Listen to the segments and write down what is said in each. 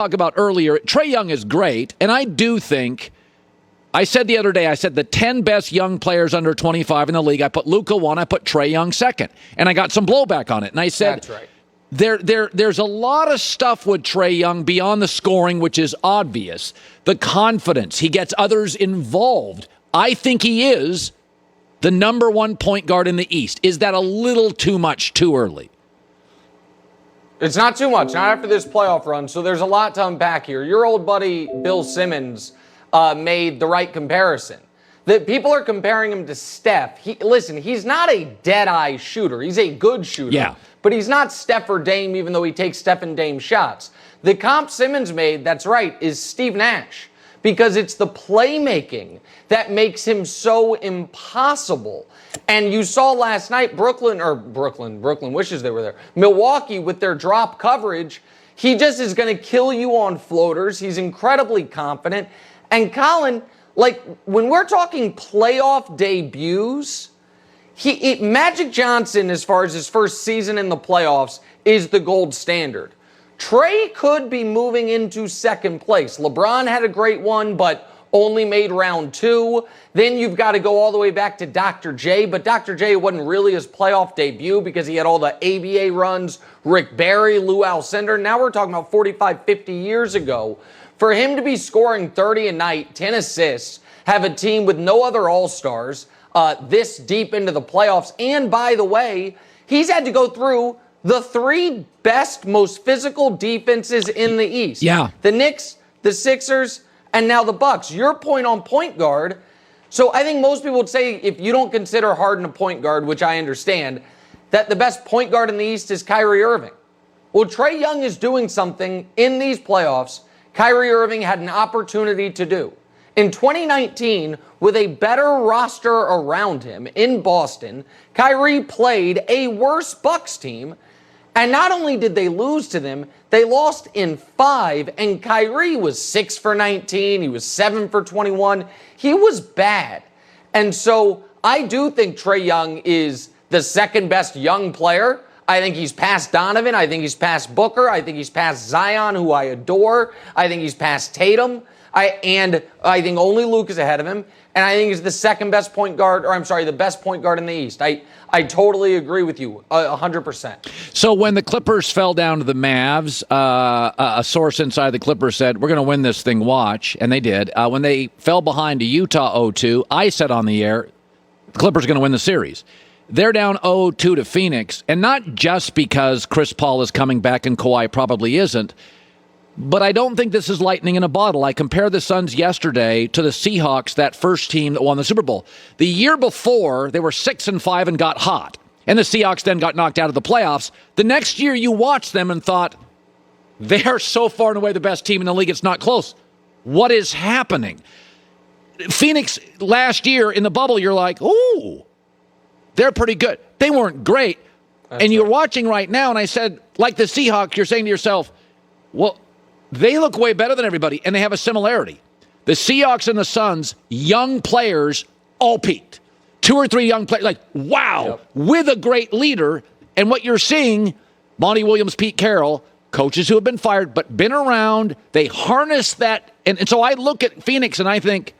talk about earlier, Trey Young is great, and I do think, I said the other day, I said the 10 best young players under 25 in the league, I put Luka 1, I put Trae Young 2nd, and I got some blowback on it. And I said, that's right. There's a lot of stuff with Trae Young beyond the scoring, which is obvious. The confidence, he gets others involved. I think he is the number one point guard in the East. Is that a little too much too early? It's not too much, not after this playoff run, so there's a lot to unpack here. Your old buddy Bill Simmons made the right comparison. That people are comparing him to Steph. Listen, he's not a dead-eye shooter. He's a good shooter. Yeah. But he's not Steph or Dame, even though he takes Steph and Dame shots. The comp Simmons made, that's right, is Steve Nash. Because it's the playmaking that makes him so impossible. And you saw last night, Brooklyn wishes they were there. Milwaukee with their drop coverage, he just is going to kill you on floaters. He's incredibly confident. And Colin, like when we're talking playoff debuts, Magic Johnson, as far as his first season in the playoffs, is the gold standard. Trae could be moving into second place. LeBron had a great one, but only made round 2. Then you've got to go all the way back to Dr. J, but Dr. J wasn't really his playoff debut because he had all the ABA runs, Rick Barry, Lou Alcindor. Now we're talking about 45, 50 years ago. For him to be scoring 30 a night, 10 assists, have a team with no other all-stars this deep into the playoffs, and by the way, he's had to go through the 3 best, most physical defenses in the East. Yeah. The Knicks, the Sixers, and now the Bucks. Your point on point guard. So I think most people would say, if you don't consider Harden a point guard, which I understand, that the best point guard in the East is Kyrie Irving. Well, Trae Young is doing something in these playoffs Kyrie Irving had an opportunity to do. In 2019, with a better roster around him in Boston, Kyrie played a worse Bucks team. And not only did they lose to them, they lost in 5, and Kyrie was 6 for 19. He was 7 for 21. He was bad. And so I do think Trae Young is the second best young player. I think he's past Donovan. I think he's past Booker. I think he's past Zion, who I adore. I think he's past Tatum. I think only Luke is ahead of him. And I think he's the second best point guard, the best point guard in the East. I totally agree with you, 100%. So when the Clippers fell down to the Mavs, a source inside the Clippers said, we're going to win this thing, watch. And they did. When they fell behind to Utah 0-2, I said on the air, the Clippers are going to win the series. They're down 0-2 to Phoenix, and not just because Chris Paul is coming back and Kawhi probably isn't, but I don't think this is lightning in a bottle. I compare the Suns yesterday to the Seahawks, that first team that won the Super Bowl. The year before, they were 6-5 and got hot, and the Seahawks then got knocked out of the playoffs. The next year, you watched them and thought, they're so far and away the best team in the league, it's not close. What is happening? Phoenix, last year in the bubble, you're like, ooh, they're pretty good. They weren't great. And you're watching right now, and I said, like the Seahawks, you're saying to yourself, well, they look way better than everybody, and they have a similarity. The Seahawks and the Suns, young players, all peaked. 2 or 3 young players, like, wow, with a great leader. And what you're seeing, Monty Williams, Pete Carroll, coaches who have been fired, but been around, they harness that. And so I look at Phoenix, and I think,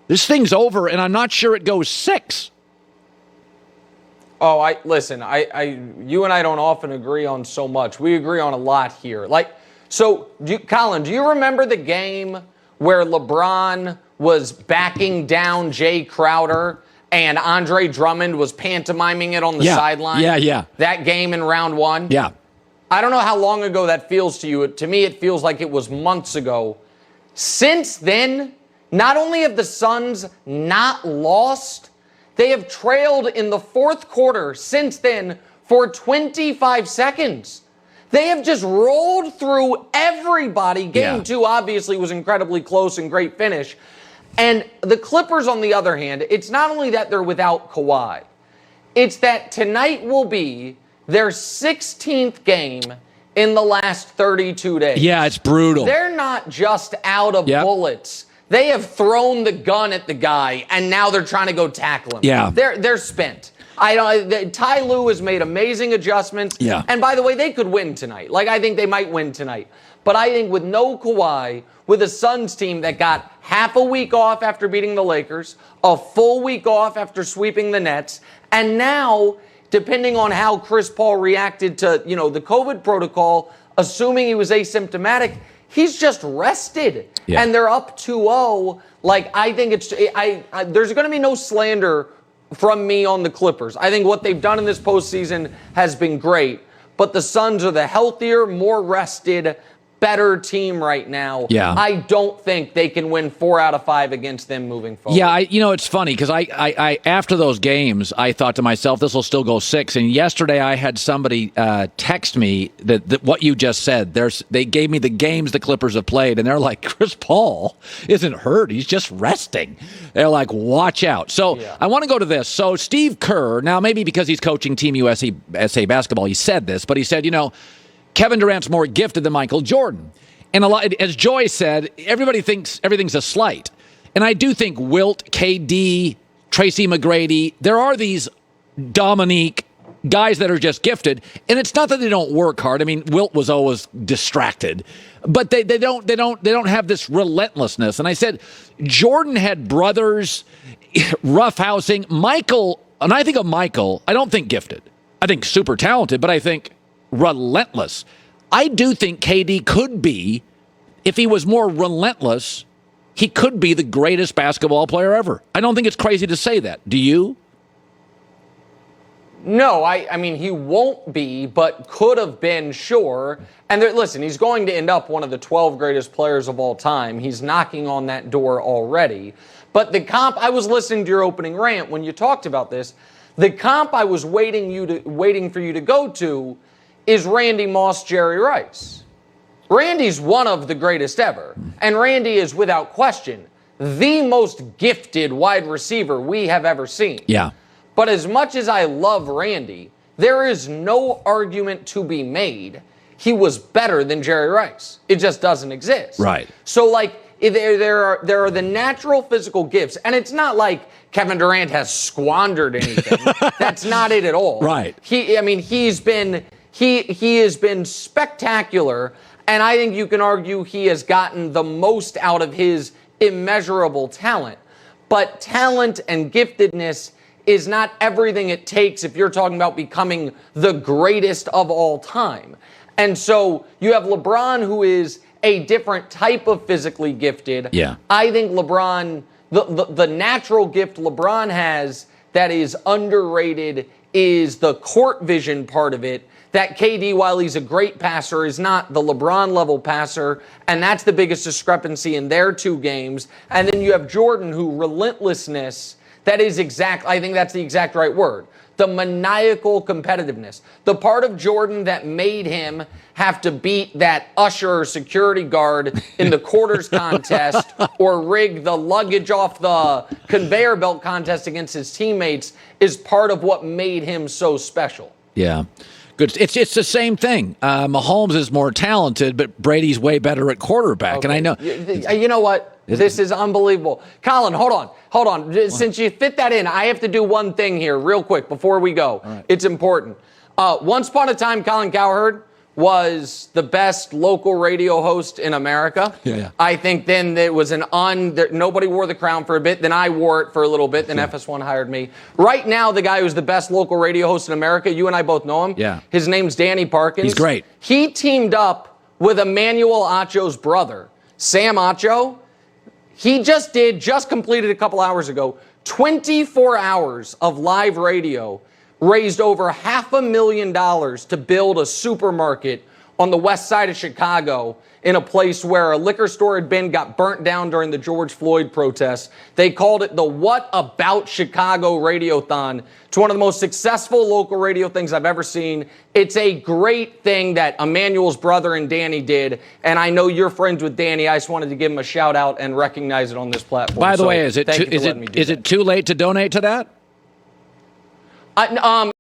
this thing's over, and I'm not sure it goes 6. Oh, you and I don't often agree on so much. We agree on a lot here. Colin, do you remember the game where LeBron was backing down Jay Crowder and Andre Drummond was pantomiming it on the sideline? Yeah. That game in round 1? Yeah. I don't know how long ago that feels to you. To me, it feels like it was months ago. Since then, not only have the Suns not lost, they have trailed in the 4th quarter since then for 25 seconds. They have just rolled through everybody. Game 2 obviously was incredibly close and great finish. And the Clippers, on the other hand, it's not only that they're without Kawhi, it's that tonight will be their 16th game in the last 32 days. Yeah, it's brutal. They're not just out of bullets. They have thrown the gun at the guy, and now they're trying to go tackle him. Yeah. They're spent. Ty Lue has made amazing adjustments. Yeah. And by the way, they could win tonight. I think they might win tonight. But I think with no Kawhi, with a Suns team that got half a week off after beating the Lakers, a full week off after sweeping the Nets, and now, depending on how Chris Paul reacted to, the COVID protocol, assuming he was asymptomatic, he's just rested. Yeah. And they're up 2-0. I think there's going to be no slander from me on the Clippers. I think what they've done in this postseason has been great. But the Suns are the healthier, more rested, better team right now. Yeah. I don't think they can win 4 out of 5 against them moving forward. Yeah, it's funny because I after those games, I thought to myself, this will still go 6. And yesterday I had somebody text me that what you just said. They gave me the games the Clippers have played, and they're like, Chris Paul isn't hurt. He's just resting. They're like, watch out. So yeah. I want to go to this. So Steve Kerr, now maybe because he's coaching Team USA basketball, he said this, but he said, Kevin Durant's more gifted than Michael Jordan. And as Joy said, everybody thinks everything's a slight. And I do think Wilt, KD, Tracy McGrady, there are these Dominique guys that are just gifted. And it's not that they don't work hard. I mean, Wilt was always distracted. But they don't have this relentlessness. And I said, Jordan had brothers, roughhousing. Michael, and I think of Michael, I don't think gifted. I think super talented, but I think relentless. I do think KD could be, if he was more relentless, he could be the greatest basketball player ever. I don't think it's crazy to say that. Do you? No, I mean, he won't be, but could have been, sure. And listen, he's going to end up one of the 12 greatest players of all time. He's knocking on that door already. But the comp, I was listening to your opening rant when you talked about this. The comp I was waiting for you to go to is Randy Moss, Jerry Rice. Randy's one of the greatest ever. And Randy is, without question, the most gifted wide receiver we have ever seen. Yeah. But as much as I love Randy, there is no argument to be made he was better than Jerry Rice. It just doesn't exist. Right. So, there are the natural physical gifts, and it's not like Kevin Durant has squandered anything. That's not it at all. Right. He has been spectacular, and I think you can argue he has gotten the most out of his immeasurable talent. But talent and giftedness is not everything it takes if you're talking about becoming the greatest of all time. And so you have LeBron, who is a different type of physically gifted. Yeah. I think LeBron, the natural gift LeBron has that is underrated is the court vision part of it. That KD, while he's a great passer, is not the LeBron-level passer, and that's the biggest discrepancy in their 2 games. And then you have Jordan, who relentlessness, I think that's the exact right word. The maniacal competitiveness. The part of Jordan that made him have to beat that usher or security guard in the quarters contest or rig the luggage off the conveyor belt contest against his teammates is part of what made him so special. Yeah. Good. It's the same thing. Mahomes is more talented, but Brady's way better at quarterback. Okay. And I know. You know what? This is unbelievable. Colin, hold on. Since you fit that in, I have to do one thing here real quick before we go. Right. It's important. Once upon a time, Colin Cowherd was the best local radio host in America. Yeah. I think then it was nobody wore the crown for a bit. Then I wore it for a little bit. Then FS1 hired me. Right now, the guy who's the best local radio host in America, you and I both know him. Yeah. His name's Danny Parkins. He's great. He teamed up with Emmanuel Acho's brother, Sam Acho. He just completed a couple hours ago, 24 hours of live radio, raised over $500,000 to build a supermarket on the west side of Chicago in a place where a liquor store got burnt down during the George Floyd protests. They called it the What About Chicago Radiothon. It's one of the most successful local radio things I've ever seen. It's a great thing that Emmanuel's brother and Danny did, and I know you're friends with Danny. I just wanted to give him a shout out and recognize it on this platform. By the way, is it too late to donate to that?